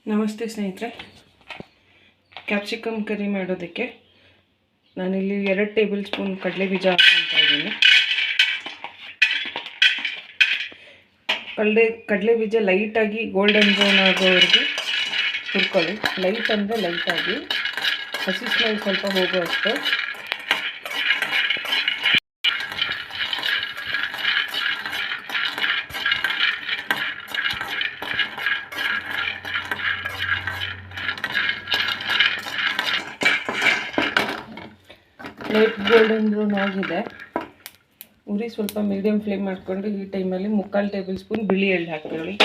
ನಮಸ್ತೆ ಸ್ನೇಹಿತರೆ, capsicum curry ಮಾಡೋದಕ್ಕೆ ನಾನಿಲ್ಲಿ 2 ಟೇಬಲ್ ಸ್ಪೂನ್ ಕಡಲೆ ಬೀಜ ಹಾಕ್ತಾ ಇದ್ದೀನಿ. ಕಡಲೆ ಬೀಜ ಲೈಟಾಗಿ ಗೋಲ್ಡನ್ ಬ್ರೌನ್ ಆಗೋವರೆಗೂ ಹುರ್ಕೊಳ್ಳಿ. ಲೈಟ್ ಅಂದರೆ ಲೈಟಾಗಿ, ಹಸಿ ಸ್ಮೆಲ್ ಸ್ವಲ್ಪ ಹೋಗುವಷ್ಟು. ಲೈಟ್ ಗೋಲ್ಡನ್ ಬ್ರೌನ್ ಆಗಿದೆ. ಉರಿ ಸ್ವಲ್ಪ ಮೀಡಿಯಂ ಫ್ಲೇಮ್ ಮಾಡಿಕೊಂಡು ಈ ಟೈಮಲ್ಲಿ 3/4 ಟೇಬಲ್ ಸ್ಪೂನ್ ಬಿಳಿ ಎಳ್ಳು ಹಾಕೊಳ್ಳಿ.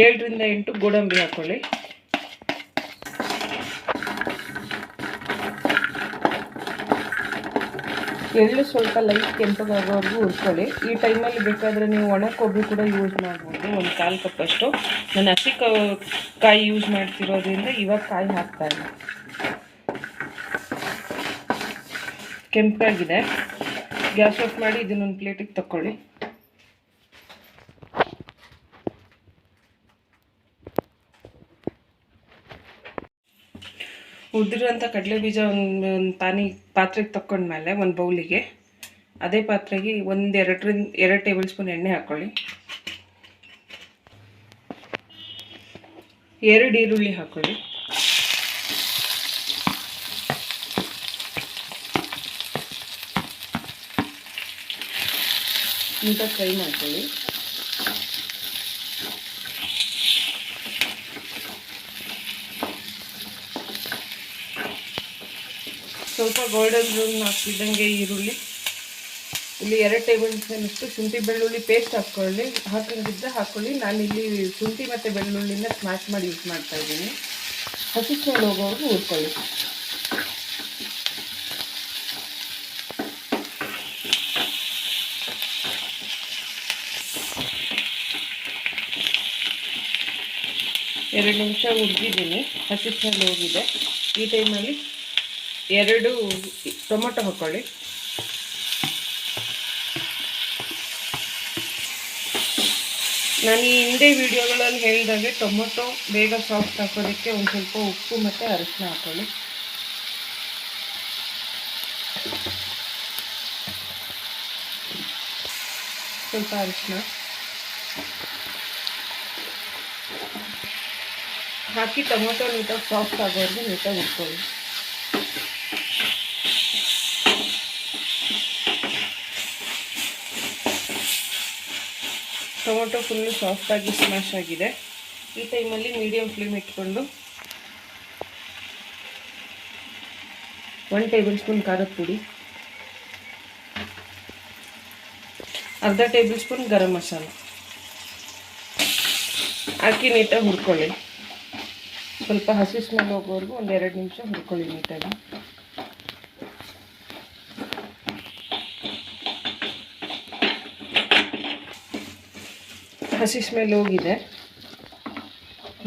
ಏಳರಿಂದ 8 ಗೋಡಂಬಿ ಹಾಕೊಳ್ಳಿ. ಎಳ್ಳು ಸ್ವಲ್ಪ ಲೈಟ್ ಕೆಂಪಗಾಗೋವರೆಗೂ ಹುರ್ಕೊಳ್ಳಿ. ಈ ಟೈಮಲ್ಲಿ ಬೇಕಾದರೆ ನೀವು ಒಣ ಕೊಬ್ಬರಿ ಕೂಡ ಯೂಸ್ ಮಾಡ್ಬೋದು. 1/4 ಕಪ್ ಅಷ್ಟು. ನಾನು ಹಸಿ ಕಾಯಿ ಯೂಸ್ ಮಾಡ್ತಿರೋದ್ರಿಂದ ಇವಾಗ ಕಾಯಿ ಹಾಕ್ತಾ ಇಲ್ಲ. ಕೆಂಪಾಗಿದೆ. ಗ್ಯಾಸ್ ಆಫ್ ಮಾಡಿ ಇದನ್ನೊಂದು ಪ್ಲೇಟಿಗೆ ತಗೊಳ್ಳಿ. ಉದ್ದಿರೋಂಥ ಕಡಲೆ ಬೀಜ ಒಂದು ಪಾತ್ರೆಗೆ ತಗೊಂಡ್ಮೇಲೆ ಒಂದು ಬೌಲಿಗೆ ಅದೇ ಪಾತ್ರೆಗೆ 2 ಟೇಬಲ್ ಸ್ಪೂನ್ ಎಣ್ಣೆ ಹಾಕ್ಕೊಳ್ಳಿ. 2 ಈರುಳ್ಳಿ ಹಾಕ್ಕೊಳ್ಳಿ. ನೀಟಾಗಿ ಫ್ರೈ ಮಾಡ್ಕೊಳ್ಳಿ. ಸ್ವಲ್ಪ ಗೋಲ್ಡನ್ ಬ್ರೌನ್ ಹಾಕ್ತಿದ್ದಂಗೆ ಈರುಳ್ಳಿ. ಇಲ್ಲಿ 2 ಟೇಬಲ್ ಸ್ಪೂನಷ್ಟು ಶುಂಠಿ ಬೆಳ್ಳುಳ್ಳಿ ಪೇಸ್ಟ್ ಹಾಕೊಂಡಿದ್ದರೆ ಹಾಕ್ಕೊಳ್ಳಿ. ನಾನಿಲ್ಲಿ ಶುಂಠಿ ಮತ್ತು ಬೆಳ್ಳುಳ್ಳಿನ ಸ್ಮ್ಯಾಶ್ ಮಾಡಿ ಯೂಸ್ ಮಾಡ್ತಾ ಇದ್ದೀನಿ. ಹಸಿ ಸ್ಮೆಲ್ ಹೋಗೋವರೆಗೂ ಹುರ್ಕೊಳ್ಳಿ. ಎರಡು ನಿಮಿಷ ಹುರಿದಿದ್ದೀನಿ, ಹಸಿ ಸ್ಮೆಲ್ ಹೋಗಿದೆ. ಈ ಟೈಮಲ್ಲಿ 2 ಟೊಮೊಟೊ ಹಾಕ್ಕೊಳ್ಳಿ. ನಾನು ಈ ಹಿಂದೆ ವಿಡಿಯೋಗಳಲ್ಲಿ ಹೇಳಿದಾಗೆ ಟೊಮೊಟೊ ಬೇಗ ಸಾಫ್ಟ್ ಹಾಕೋದಕ್ಕೆ ಒಂದು ಸ್ವಲ್ಪ ಉಪ್ಪು ಮತ್ತು ಅರಿಶಿನ ಹಾಕ್ಕೊಳ್ಳಿ. ಸ್ವಲ್ಪ ಅರಿಶಿನ ಹಾಕಿ ಟೊಮೊಟೊ ನೀಟಾಗಿ ಸಾಫ್ಟ್ ಆಗೋವರೆಗೂ ನೀಟಾಗಿ ಹುರ್ಕೊಳ್ಳಿ. ಟೊಮೊಟೊ ಫುಲ್ಲು ಸಾಫ್ಟಾಗಿ ಸ್ಮ್ಯಾಶ್ ಆಗಿದೆ. ಈ ಟೈಮಲ್ಲಿ ಮೀಡಿಯಂ ಫ್ಲೇಮ್ ಇಟ್ಕೊಂಡು 1 ಟೇಬಲ್ ಸ್ಪೂನ್ ಖಾರದ ಪುಡಿ, ಅರ್ಧ ಟೇಬಲ್ ಸ್ಪೂನ್ ಗರಂ ಮಸಾಲ ಹಾಕಿ ನೀಟಾಗಿ ಹುರ್ಕೊಳ್ಳಿ. ಸ್ವಲ್ಪ ಹಸಿ ಸ್ಮೆಲ್ ಹೋಗೋವರೆಗೂ 1-2 ನಿಮಿಷ ಹುರ್ಕೊಳ್ಳಿ ನೀಟಾಗಿ. ಹಸಿ ಸ್ಮೆಲ್ ಹೋಗಿದೆ.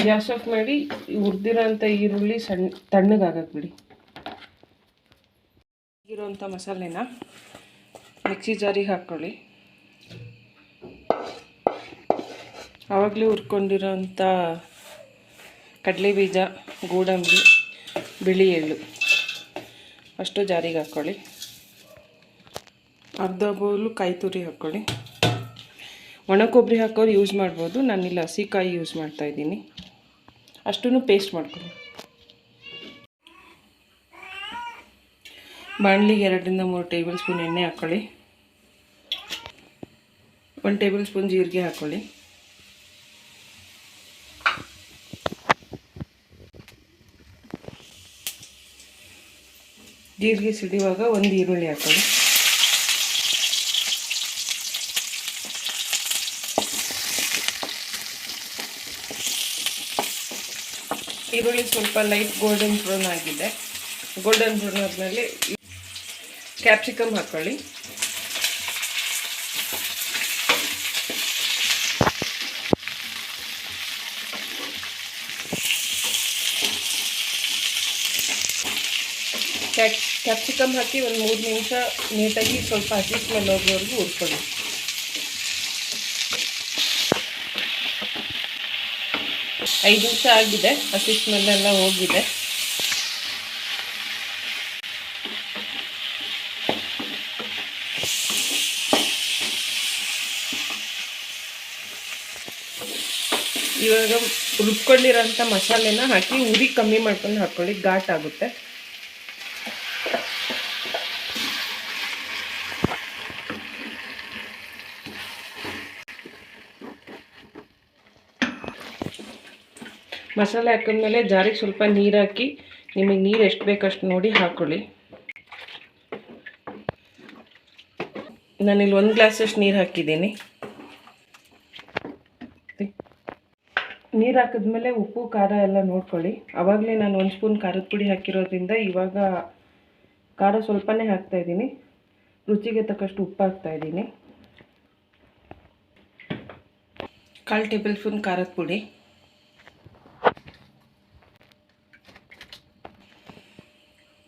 ಗ್ಯಾಸ್ ಆಫ್ ಮಾಡಿ ಹುರಿದಿರೋಂಥ ಈರುಳ್ಳಿ ತಣ್ಣಗಾಗಕ್ಕೆ ಬಿಡಿ. ಇರೋಂಥ ಮಸಾಲೆನ ಮಿಕ್ಸಿ ಜಾರಿಗೆ ಹಾಕ್ಕೊಳ್ಳಿ. ಆವಾಗಲೇ ಹುರ್ಕೊಂಡಿರೋಂಥ ಕಡಲೆ ಬೀಜ, ಗೋಡಂಬಿ, ಬಿಳಿ ಎಳ್ಳು ಅಷ್ಟು ಜಾರಿಗೆ ಹಾಕ್ಕೊಳ್ಳಿ. ಅರ್ಧ ಬೌಲು ಕಾಯಿ ತುರಿ ಹಾಕ್ಕೊಳ್ಳಿ. ಒಣ ಕೊಬ್ಬರಿ ಹಾಕೋರು ಯೂಸ್ ಮಾಡ್ಬೋದು. ನಾನಿಲ್ಲಿ ಹಸಿ ಕಾಯಿ ಯೂಸ್ ಮಾಡ್ತಾ ಇದ್ದೀನಿ. ಅಷ್ಟನ್ನು ಪೇಸ್ಟ್ ಮಾಡ್ಕೊಳ್ಳಿ. ಬಾಣಲಿಗೆ 2-3 ಟೇಬಲ್ ಸ್ಪೂನ್ ಎಣ್ಣೆ ಹಾಕ್ಕೊಳ್ಳಿ. 1 ಟೇಬಲ್ ಸ್ಪೂನ್ ಜೀರಿಗೆ ಹಾಕ್ಕೊಳ್ಳಿ. ಜೀರಿಗೆ ಸಿಡಿಯುವಾಗ 1 ಈರುಳ್ಳಿ ಹಾಕ್ಕೊಳ್ಳಿ. ಈರುಳ್ಳಿ ಸ್ವಲ್ಪ ಲೈಟ್ ಗೋಲ್ಡನ್ ಬ್ರೌನ್ ಆಗಿದೆ. ಗೋಲ್ಡನ್ ಬ್ರೌನ್ ಆದಮೇಲೆ ಕ್ಯಾಪ್ಸಿಕಮ್ ಹಾಕ್ಕೊಳ್ಳಿ. ಕ್ಯಾಪ್ಸಿಕಮ್ ಹಾಕಿ ಒಂದು 3 ನಿಮಿಷ ನೀಟಾಗಿ ಸ್ವಲ್ಪ ಹಸಿ ಸ್ಮೆಲ್ ಹೋಗೋವರೆಗೂ ಹುರ್ಕೊಳ್ಳಿ. 5 ನಿಮಿಷ ಆಗಿದೆ, ಹಸಿ ಸ್ಮೆಲ್ಲೆಲ್ಲ ಹೋಗಿದೆ. ಇವಾಗ ರುಬ್ಕೊಂಡಿರೋಂಥ ಮಸಾಲೆನ ಹಾಕಿ ಉರಿ ಕಮ್ಮಿ ಮಾಡ್ಕೊಂಡು ಹಾಕ್ಕೊಳ್ಳಿ, ಘಾಟ್ ಆಗುತ್ತೆ. ಮಸಾಲೆ ಹಾಕಿದ್ಮೇಲೆ ಜಾರಿಗೆ ಸ್ವಲ್ಪ ನೀರು ಹಾಕಿ, ನಿಮಗೆ ನೀರು ಎಷ್ಟು ಬೇಕಷ್ಟು ನೋಡಿ ಹಾಕ್ಕೊಳ್ಳಿ. ನಾನಿಲ್ಲಿ 1 ಗ್ಲಾಸಷ್ಟು ನೀರು ಹಾಕಿದ್ದೀನಿ. ನೀರು ಹಾಕಿದ್ಮೇಲೆ ಉಪ್ಪು ಖಾರ ಎಲ್ಲ ನೋಡ್ಕೊಳ್ಳಿ. ಆವಾಗಲೇ ನಾನು 1 ಸ್ಪೂನ್ ಖಾರದ ಪುಡಿ ಹಾಕಿರೋದ್ರಿಂದ ಇವಾಗ ಖಾರ ಸ್ವಲ್ಪನೇ ಹಾಕ್ತಾಯಿದ್ದೀನಿ. ರುಚಿಗೆ ತಕ್ಕಷ್ಟು ಉಪ್ಪು ಹಾಕ್ತಾಯಿದ್ದೀನಿ. 1/4 ಟೇಬಲ್ ಸ್ಪೂನ್ ಖಾರದ ಪುಡಿ,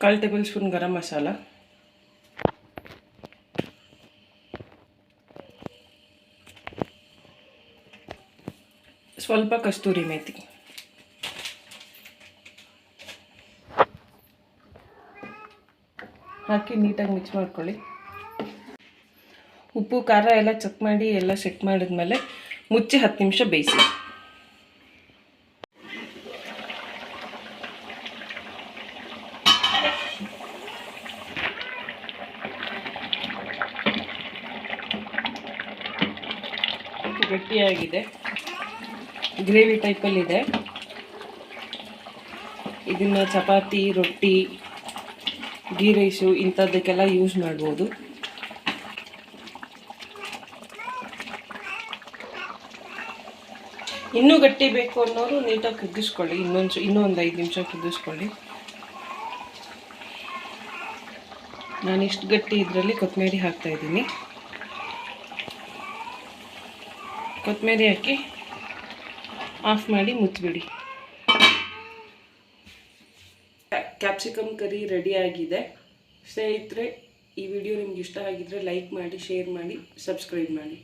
1/4 ಟೇಬಲ್ ಸ್ಪೂನ್ ಗರಂ ಮಸಾಲ, ಸ್ವಲ್ಪ ಕಸ್ತೂರಿ ಮೇಥಿ ಹಾಕಿ ನೀಟಾಗಿ ಮಿಕ್ಸ್ ಮಾಡ್ಕೊಳ್ಳಿ. ಉಪ್ಪು ಖಾರ ಎಲ್ಲ ಚೆಕ್ ಮಾಡಿ ಎಲ್ಲ ಸೆಟ್ ಮಾಡಿದ್ಮೇಲೆ ಮುಚ್ಚಿ 10 ನಿಮಿಷ ಬೇಯಿಸಿ. ಗಟ್ಟಿಯಾಗಿದೆ, ಗ್ರೇವಿ ಟೈಪಲ್ಲಿದೆ. ಇದನ್ನು ಚಪಾತಿ, ರೊಟ್ಟಿ, ಗೀ ರೈಸು ಇಂಥದ್ದಕ್ಕೆಲ್ಲ ಯೂಸ್ ಮಾಡ್ಬೋದು. ಇನ್ನೂ ಗಟ್ಟಿ ಬೇಕು ಅನ್ನೋರು ನೀಟಾಗಿ ಕುದಿಸ್ಕೊಳ್ಳಿ, ಇನ್ನೂ ಒಂದು 5 ನಿಮಿಷ ಕುದಿಸ್ಕೊಳ್ಳಿ. ನಾನು ಇಷ್ಟು ಗಟ್ಟಿ ಇದರಲ್ಲಿ ಕೊತ್ತಂಬರಿ ಹಾಕ್ತಾಯಿದ್ದೀನಿ. ಕೊತ್ತಂಬರಿ ಹಾಕಿ ಆಫ್ ಮಾಡಿ ಮುಚ್ಚಿಬಿಡಿ. ಕ್ಯಾಪ್ಸಿಕಮ್ ಕರಿ ರೆಡಿಯಾಗಿದೆ. ಸ್ನೇಹಿತರೆ, ಈ ವಿಡಿಯೋ ನಿಮ್ಗೆ ಇಷ್ಟ ಆಗಿದ್ರೆ ಲೈಕ್ ಮಾಡಿ, ಶೇರ್ ಮಾಡಿ, ಸಬ್ಸ್ಕ್ರೈಬ್ ಮಾಡಿ.